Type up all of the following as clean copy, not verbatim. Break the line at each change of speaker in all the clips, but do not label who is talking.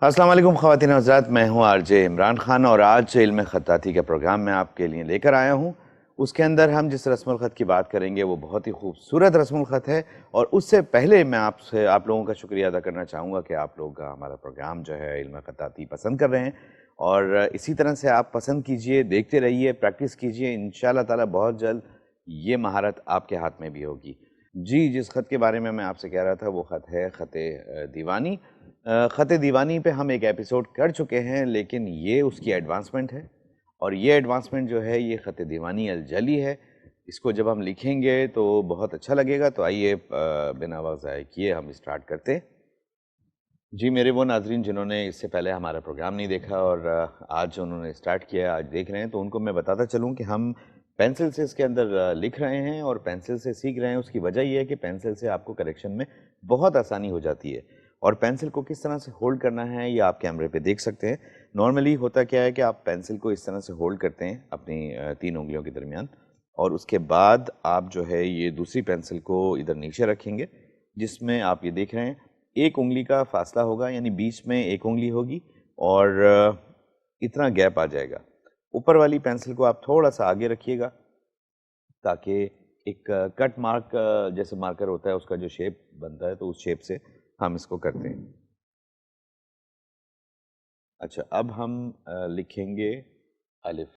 السلام علیکم خواتین و حضرات، میں ہوں آر جے عمران خان اور آج علم خطاطی کا پروگرام میں آپ کے لیے لے کر آیا ہوں۔ اس کے اندر ہم جس رسم الخط کی بات کریں گے وہ بہت ہی خوبصورت رسم الخط ہے، اور اس سے پہلے میں آپ لوگوں کا شکریہ ادا کرنا چاہوں گا کہ آپ لوگ ہمارا پروگرام جو ہے علم خطاطی پسند کر رہے ہیں، اور اسی طرح سے آپ پسند کیجئے، دیکھتے رہیے، پریکٹس کیجئے، انشاءاللہ تعالی بہت جلد یہ مہارت آپ کے ہاتھ میں بھی ہوگی۔ جی، جس خط کے بارے میں آپ سے کہہ رہا تھا وہ خط ہے خط دیوانی۔ خط دیوانی پہ ہم ایک ایپیسوڈ کر چکے ہیں، لیکن یہ اس کی ایڈوانسمنٹ ہے، اور یہ ایڈوانسمنٹ جو ہے یہ خط دیوانی الجلی ہے۔ اس کو جب ہم لکھیں گے تو بہت اچھا لگے گا، تو آئیے بنا وقت ضائع کیے ہم اسٹارٹ کرتے ہیں۔ جی، میرے وہ ناظرین جنہوں نے اس سے پہلے ہمارا پروگرام نہیں دیکھا اور آج انہوں نے اسٹارٹ کیا، آج دیکھ رہے ہیں، تو ان کو میں بتاتا چلوں کہ ہم پینسل سے اس کے اندر لکھ رہے ہیں اور پینسل سے سیکھ رہے ہیں۔ اس کی وجہ یہ ہے کہ پینسل سے آپ کو کریکشن میں بہت آسانی ہو جاتی ہے، اور پینسل کو کس طرح سے ہولڈ کرنا ہے یہ آپ کیمرے پہ دیکھ سکتے ہیں۔ نارملی ہوتا کیا ہے کہ آپ پینسل کو اس طرح سے ہولڈ کرتے ہیں اپنی 3 انگلیوں کے درمیان، اور اس کے بعد آپ جو ہے یہ دوسری پینسل کو ادھر نیچے رکھیں گے، جس میں آپ یہ دیکھ رہے ہیں ایک انگلی کا فاصلہ ہوگا، یعنی بیچ میں ایک انگلی ہوگی اور اتنا گیپ آ جائے گا۔ اوپر والی پینسل کو آپ تھوڑا سا آگے رکھیے گا تاکہ ایک کٹ مارک جیسے مارکر ہوتا ہے اس کا جو شیپ بنتا ہے، تو اس شیپ سے ہم اس کو کرتے ہیں۔ اچھا، اب ہم لکھیں گے الف۔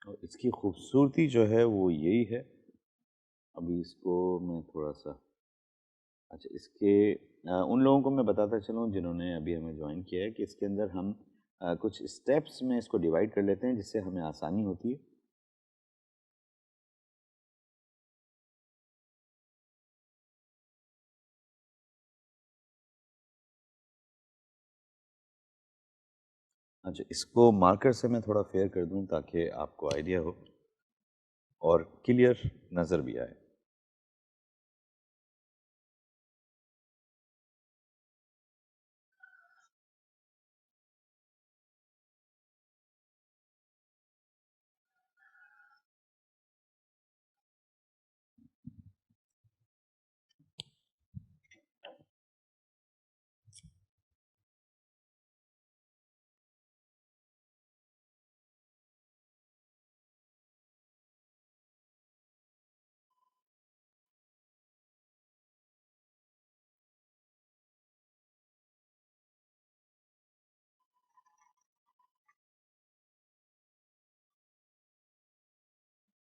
اور اس کی خوبصورتی جو ہے وہ یہی ہے، ابھی اس کو میں تھوڑا سا، اچھا اس کے ان لوگوں کو میں بتاتا چلوں جنہوں نے ابھی ہمیں جوائن کیا ہے کہ اس کے اندر ہم کچھ اسٹیپس میں اس کو ڈیوائڈ کر لیتے ہیں جس سے ہمیں آسانی ہوتی ہے۔ اچھا، اس کو مارکر سے میں تھوڑا فیئر کر دوں تاکہ آپ کو آئیڈیا ہو اور کلیئر نظر بھی آئے۔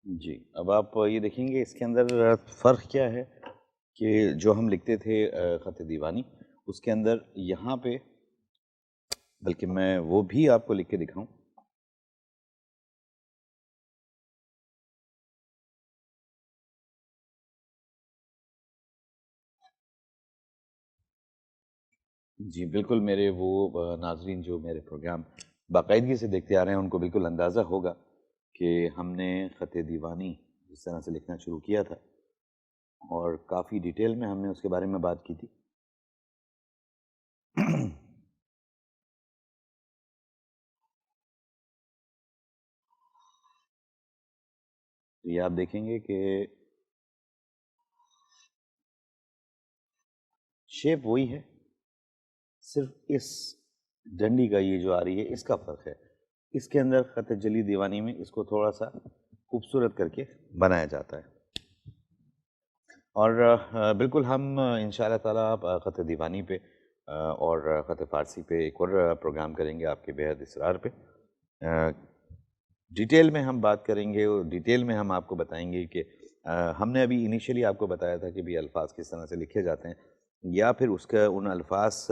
جی، اب آپ یہ دیکھیں گے اس کے اندر فرق کیا ہے کہ جو ہم لکھتے تھے خط دیوانی، اس کے اندر یہاں پہ، بلکہ میں وہ بھی آپ کو لکھ کے دکھاؤں۔ جی بالکل، میرے وہ ناظرین جو میرے پروگرام باقاعدگی سے دیکھتے آ رہے ہیں ان کو بالکل اندازہ ہوگا کہ ہم نے خط دیوانی جس طرح سے لکھنا شروع کیا تھا، اور کافی ڈیٹیل میں ہم نے اس کے بارے میں بات کی تھی۔ تو یہ آپ دیکھیں گے کہ شیپ وہی ہے، صرف اس ڈنڈی کا یہ جو آ رہی ہے اس کا فرق ہے۔ اس کے اندر خط جلی دیوانی میں اس کو تھوڑا سا خوبصورت کر کے بنایا جاتا ہے، اور بالکل ہم انشاءاللہ تعالیٰ خط دیوانی پہ اور خط فارسی پہ ایک اور پروگرام کریں گے آپ کے بے حد اصرار پہ۔ ڈیٹیل میں ہم بات کریں گے، اور ڈیٹیل میں ہم آپ کو بتائیں گے کہ ہم نے ابھی انیشیلی آپ کو بتایا تھا کہ بھی الفاظ کس طرح سے لکھے جاتے ہیں، یا پھر اس کا ان الفاظ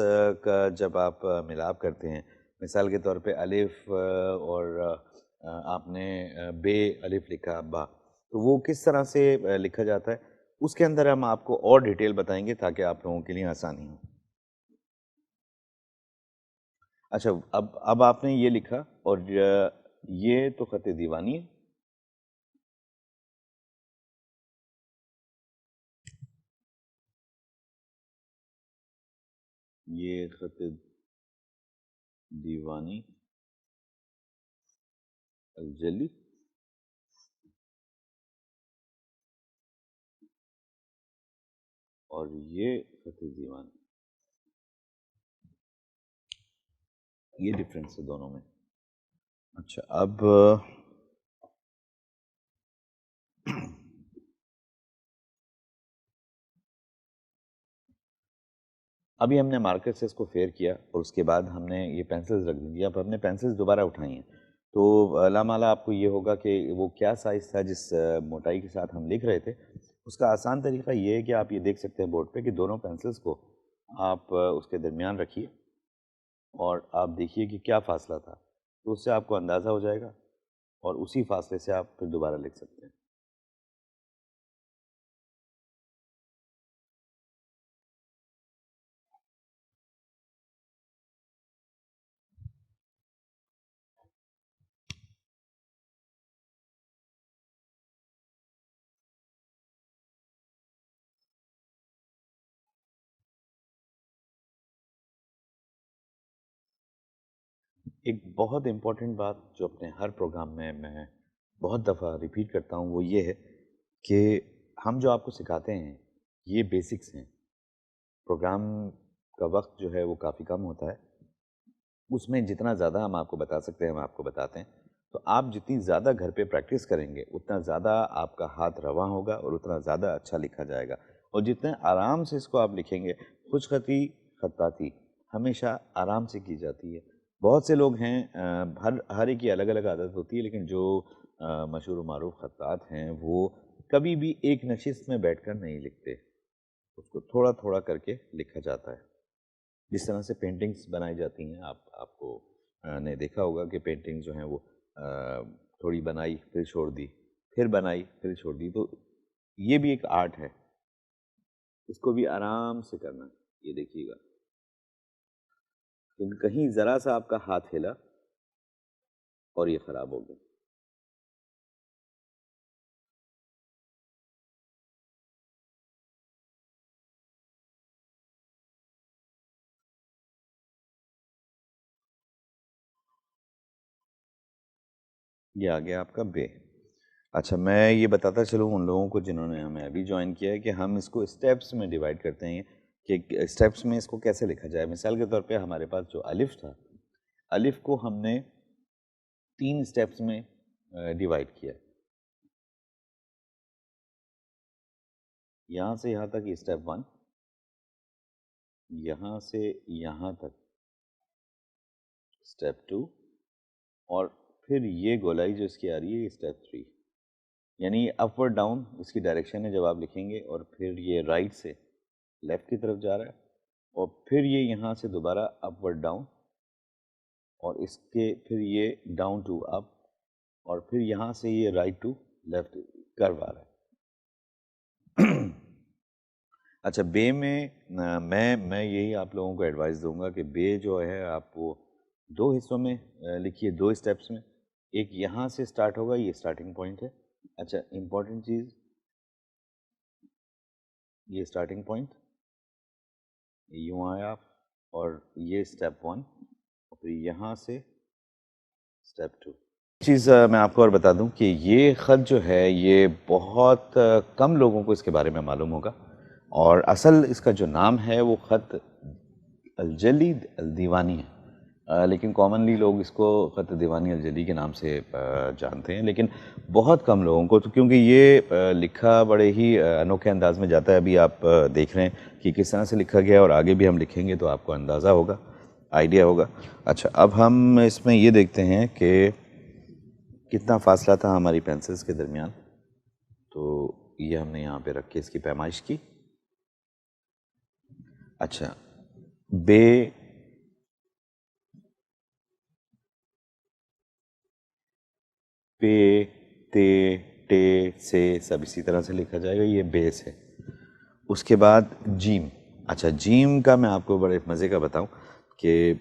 کا جب آپ ملاپ کرتے ہیں، مثال کے طور پہ الف اور آپ نے بے الف لکھا با، تو وہ کس طرح سے لکھا جاتا ہے، اس کے اندر ہم آپ کو اور ڈیٹیل بتائیں گے تاکہ آپ لوگوں کے لیے آسانی ہو۔ اچھا، اب آپ نے یہ لکھا، اور یہ تو خط دیوانی ہے۔ یہ خط دیوانی الجلی اور یہ خط دیوانی، یہ ڈفرینس ہے دونوں میں. اچھا اب ابھی ہم نے مارکر سے اس کو فیئر کیا اور اس کے بعد ہم نے یہ پینسلز رکھ دی. اب ہم نے پینسلز دوبارہ اٹھائی ہیں تو لامالا آپ کو یہ ہوگا کہ وہ کیا سائز تھا جس موٹائی کے ساتھ ہم لکھ رہے تھے. اس کا آسان طریقہ یہ ہے کہ آپ یہ دیکھ سکتے ہیں بورڈ پہ کہ دونوں پینسلز کو آپ اس کے درمیان رکھیے اور آپ دیکھیے کہ کیا فاصلہ تھا، تو اس سے آپ کو اندازہ ہو جائے گا اور اسی فاصلے سے آپ پھر دوبارہ لکھ سکتے ہیں. ایک بہت امپورٹنٹ بات جو اپنے ہر پروگرام میں بہت دفعہ ریپیٹ کرتا ہوں وہ یہ ہے کہ ہم جو آپ کو سکھاتے ہیں یہ بیسکس ہیں. پروگرام کا وقت جو ہے وہ کافی کم ہوتا ہے، اس میں جتنا زیادہ ہم آپ کو بتا سکتے ہیں ہم آپ کو بتاتے ہیں. تو آپ جتنی زیادہ گھر پہ پریکٹس کریں گے اتنا زیادہ آپ کا ہاتھ رواں ہوگا اور اتنا زیادہ اچھا لکھا جائے گا. اور جتنے آرام سے اس کو آپ لکھیں گے، خوش خطی خطاطی ہمیشہ آرام سے کی جاتی ہے. بہت سے لوگ ہیں ہر ایک کی الگ الگ عادت ہوتی ہے، لیکن جو مشہور و معروف خطاط ہیں وہ کبھی بھی ایک نشست میں بیٹھ کر نہیں لکھتے، اس کو تھوڑا تھوڑا کر کے لکھا جاتا ہے. جس طرح سے پینٹنگز بنائی جاتی ہیں، آپ کو نے دیکھا ہوگا کہ پینٹنگ جو ہیں وہ تھوڑی بنائی پھر چھوڑ دی، پھر بنائی پھر چھوڑ دی. تو یہ بھی ایک آرٹ ہے، اس کو بھی آرام سے کرنا. یہ دیکھیے گا کہ کہیں ذرا سا آپ کا ہاتھ ہلا اور یہ خراب ہو گیا. یہ آ گیا آپ کا بے. اچھا میں یہ بتاتا چلوں ان لوگوں کو جنہوں نے ہمیں ابھی جوائن کیا ہے کہ ہم اس کو اسٹیپس میں ڈیوائڈ کرتے ہیں کہ اسٹیپس میں اس کو کیسے لکھا جائے. مثال کے طور پہ ہمارے پاس جو الف تھا، الف کو ہم نے 3 اسٹیپس میں ڈیوائڈ کیا. یہاں سے یہاں تک یہ اسٹیپ 1، یہاں سے یہاں تک اسٹیپ 2، اور پھر یہ گولائی جو اس کی آ رہی ہے یہ اسٹیپ 3. یعنی اپ ورڈ ڈاؤن اس کی ڈائریکشن ہے جب آپ لکھیں گے، اور پھر یہ رائٹ سے لیفٹ کی طرف جا رہا ہے، اور پھر یہ یہاں سے دوبارہ اپ ورڈ ڈاؤن، اور اس کے پھر یہ ڈاؤن ٹو اپ، اور پھر یہاں سے یہ رائٹ ٹو لیفٹ کرو آ رہا ہے. اچھا بے میں میں یہی آپ لوگوں کو ایڈوائز دوں گا کہ بے جو ہے آپ وہ 2 حصوں میں لکھیے، 2 اسٹیپس میں. ایک یہاں سے سٹارٹ ہوگا، یہ اسٹارٹنگ پوائنٹ ہے. اچھا امپورٹنٹ چیز، یہ اسٹارٹنگ پوائنٹ یوں آیا، اور یہ اسٹیپ 1، اور پھر یہاں سے اسٹیپ 2. چیز میں آپ کو اور بتا دوں کہ یہ خط جو ہے یہ بہت کم لوگوں کو اس کے بارے میں معلوم ہوگا، اور اصل اس کا جو نام ہے وہ خط الجلی الدیوانی ہے. لیکن کامنلی لوگ اس کو خط دیوانی الجلی کے نام سے جانتے ہیں، لیکن بہت کم لوگوں کو، تو کیونکہ یہ لکھا بڑے ہی انوکھے انداز میں جاتا ہے. ابھی آپ دیکھ رہے ہیں کہ کس طرح سے لکھا گیا ہے، اور آگے بھی ہم لکھیں گے تو آپ کو اندازہ ہوگا، آئیڈیا ہوگا. اچھا اب ہم اس میں یہ دیکھتے ہیں کہ کتنا فاصلہ تھا ہماری پینسلز کے درمیان. تو یہ ہم نے یہاں پہ رکھ کے اس کی پیمائش کی. اچھا بے پے تے ٹے سے سب اسی طرح سے لکھا جائے گا، یہ بیس ہے. اس کے بعد جیم. اچھا جیم کا میں آپ کو بڑے مزے کا بتاؤں کہ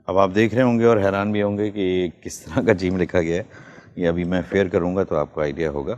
اب آپ دیکھ رہے ہوں گے اور حیران بھی ہوں گے کہ کس طرح کا جیم لکھا گیا ہے. یہ ابھی میں فیئر کروں گا تو آپ کو آئیڈیا ہوگا.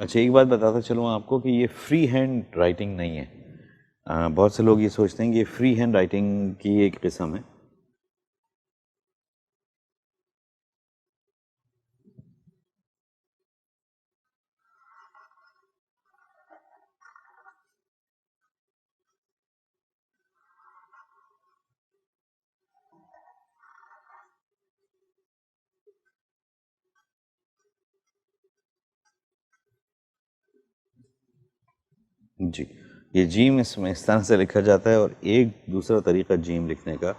اچھا، ایک بات بتاتا چلوں آپ کو کہ یہ فری ہینڈ رائٹنگ نہیں ہے. بہت سے لوگ یہ سوچتے ہیں کہ یہ فری ہینڈ رائٹنگ کی ایک قسم ہے. جی، یہ جیم اس میں اس طرح سے لکھا جاتا ہے. اور ایک دوسرا طریقہ جیم لکھنے کا،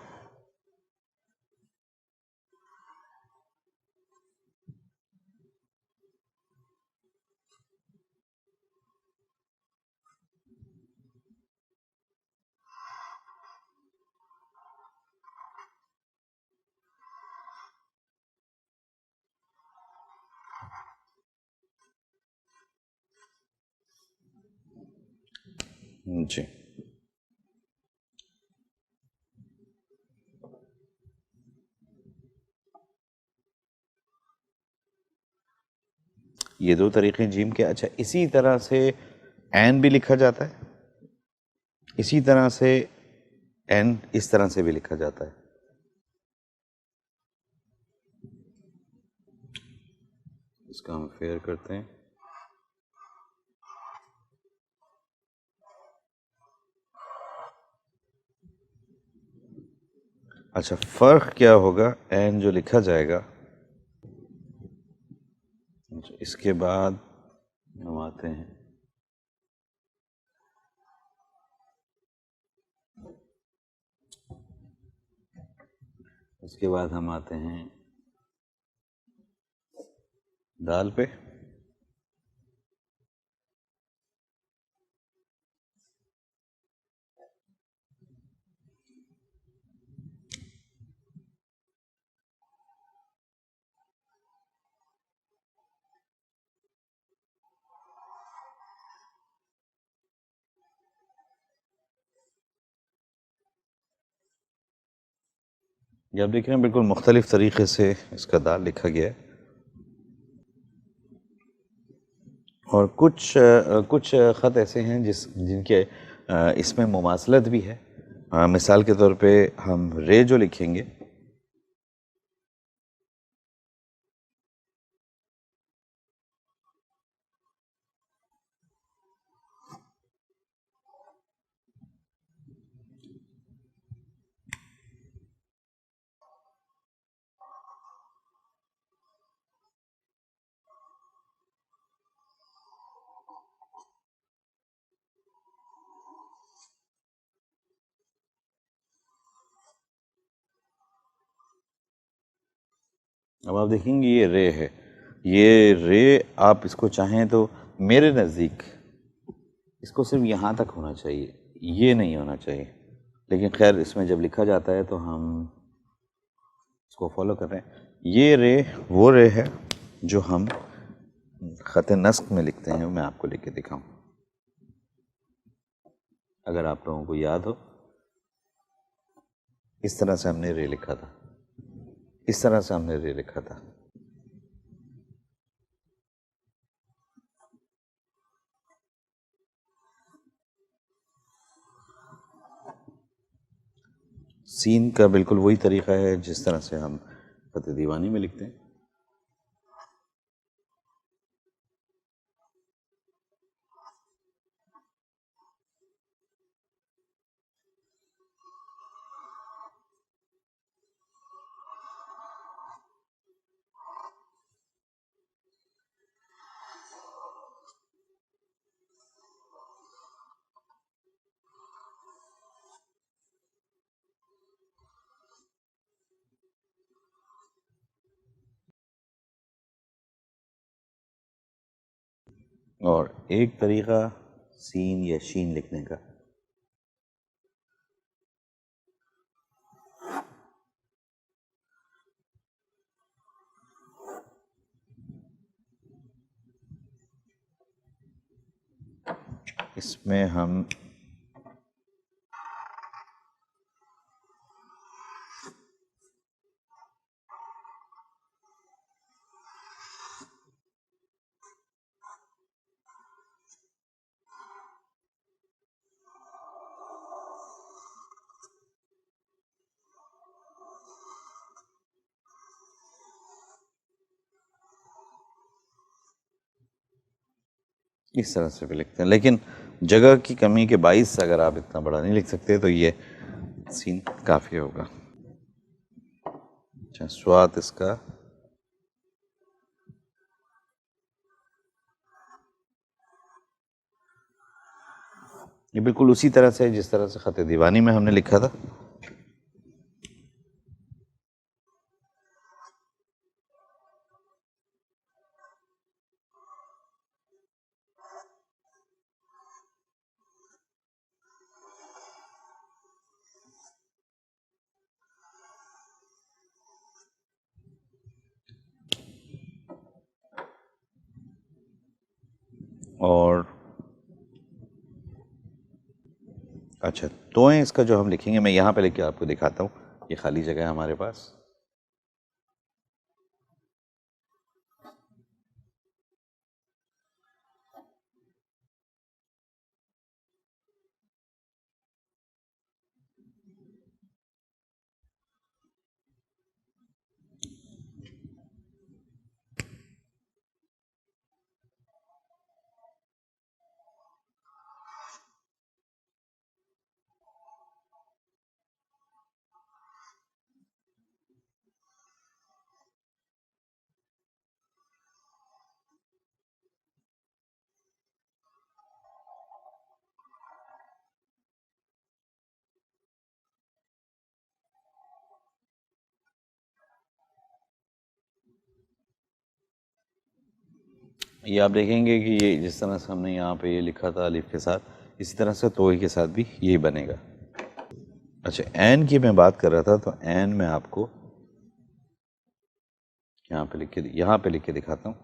جی یہ دو طریقے جیم کے. اچھا، اسی طرح سے این بھی لکھا جاتا ہے. اسی طرح سے این اس طرح سے بھی لکھا جاتا ہے. اس کا ہم فیئر کرتے ہیں. اچھا، فرق کیا ہوگا؟ این جو لکھا جائے گا، اس کے بعد ہم آتے ہیں دال پہ. یہ آپ دیکھ رہے ہیں بالکل مختلف طریقے سے اس کا دال لکھا گیا ہے. اور کچھ خط ایسے ہیں جن کے اس میں مماثلت بھی ہے. مثال کے طور پہ ہم رے جو لکھیں گے، اب آپ دیکھیں گے یہ رے ہے. یہ رے آپ اس کو چاہیں تو میرے نزدیک اس کو صرف یہاں تک ہونا چاہیے، یہ نہیں ہونا چاہیے. لیکن خیر اس میں جب لکھا جاتا ہے تو ہم اس کو فالو کر رہے ہیں. یہ رے وہ رے ہے جو ہم خط نسق میں لکھتے ہیں. میں آپ کو لکھ کے دکھاؤں اگر آپ لوگوں کو یاد ہو. اس طرح سے ہم نے رے لکھا تھا. اس طرح سے ہم نے رے لکھا تھا. سین کا بالکل وہی طریقہ ہے جس طرح سے ہم خط دیوانی میں لکھتے ہیں. اور ایک طریقہ سین یا شین لکھنے کا، اس میں ہم اس طرح سے بھی لکھتے ہیں، لیکن جگہ کی کمی کے باعث اگر آپ اتنا بڑا نہیں لکھ سکتے تو یہ سین کافی ہوگا۔ اچھا، سوات اس کا یہ بالکل اسی طرح سے جس طرح سے خط دیوانی میں ہم نے لکھا تھا۔ اور اچھا، توئیں اس کا جو ہم لکھیں گے، میں یہاں پہ لکھ کے آپ کو دکھاتا ہوں، یہ خالی جگہ ہے ہمارے پاس۔ یہ آپ دیکھیں گے کہ یہ جس طرح سے ہم نے یہاں پہ یہ لکھا تھا الف کے ساتھ، اسی طرح سے توئی کے ساتھ بھی یہی بنے گا۔ اچھا، این کی میں بات کر رہا تھا، تو این میں آپ کو یہاں پہ لکھ کے دکھاتا ہوں۔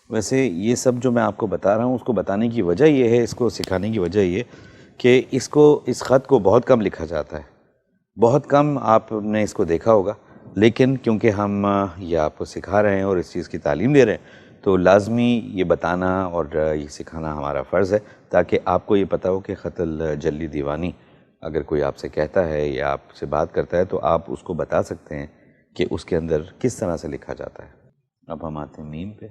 ویسے یہ سب جو میں آپ کو بتا رہا ہوں، اس کو بتانے کی وجہ یہ ہے، اس کو سکھانے کی وجہ یہ کہ اس خط کو بہت کم لکھا جاتا ہے، بہت کم آپ نے اس کو دیکھا ہوگا، لیکن کیونکہ ہم یہ آپ کو سکھا رہے ہیں اور اس چیز کی تعلیم دے رہے ہیں، تو لازمی یہ بتانا اور یہ سکھانا ہمارا فرض ہے، تاکہ آپ کو یہ پتہ ہو کہ خط الجلی دیوانی اگر کوئی آپ سے کہتا ہے یا آپ سے بات کرتا ہے، تو آپ اس کو بتا سکتے ہیں کہ اس کے اندر کس طرح سے لکھا جاتا ہے۔ اب ہم آتے ہیں میم پہ۔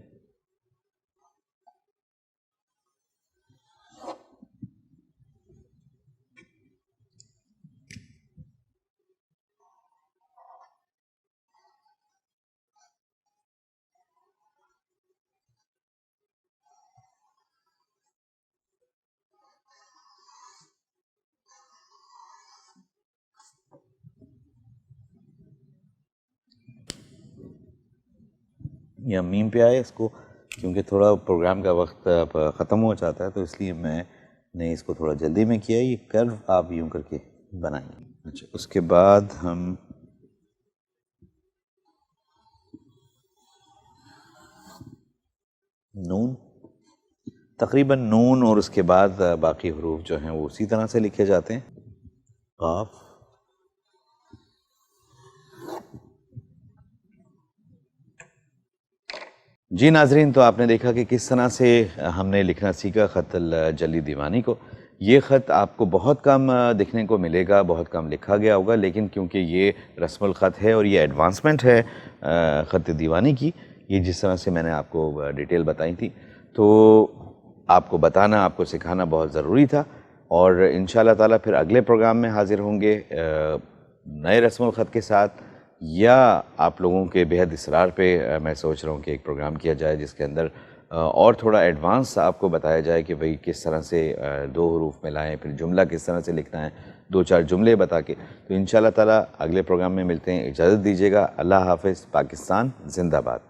یا میم پہ آئے، اس کو کیونکہ تھوڑا پروگرام کا وقت اب ختم ہو جاتا ہے، تو اس لیے میں نے اس کو تھوڑا جلدی میں کیا۔ یہ کرو آپ یوں کر کے بنائیں گے۔ اچھا، اس کے بعد ہم نون، تقریباً نون اور اس کے بعد باقی حروف جو ہیں وہ اسی طرح سے لکھے جاتے ہیں۔ قاف، جی ناظرین، تو آپ نے دیکھا کہ کس طرح سے ہم نے لکھنا سیکھا خط الجلی دیوانی کو۔ یہ خط آپ کو بہت کم دکھنے کو ملے گا، بہت کم لکھا گیا ہوگا، لیکن کیونکہ یہ رسم الخط ہے اور یہ ایڈوانسمنٹ ہے خط دیوانی کی، یہ جس طرح سے میں نے آپ کو ڈیٹیل بتائی تھی، تو آپ کو بتانا، آپ کو سکھانا بہت ضروری تھا۔ اور انشاءاللہ تعالیٰ پھر اگلے پروگرام میں حاضر ہوں گے نئے رسم الخط کے ساتھ، یا آپ لوگوں کے بہت اصرار پہ میں سوچ رہا ہوں کہ ایک پروگرام کیا جائے جس کے اندر اور تھوڑا ایڈوانس آپ کو بتایا جائے کہ بھئی کس طرح سے دو حروف ملائیں، پھر جملہ کس طرح سے لکھنا ہے، دو چار جملے بتا کے۔ تو انشاءاللہ تعالیٰ اگلے پروگرام میں ملتے ہیں، اجازت دیجیے گا۔ اللہ حافظ، پاکستان زندہ باد۔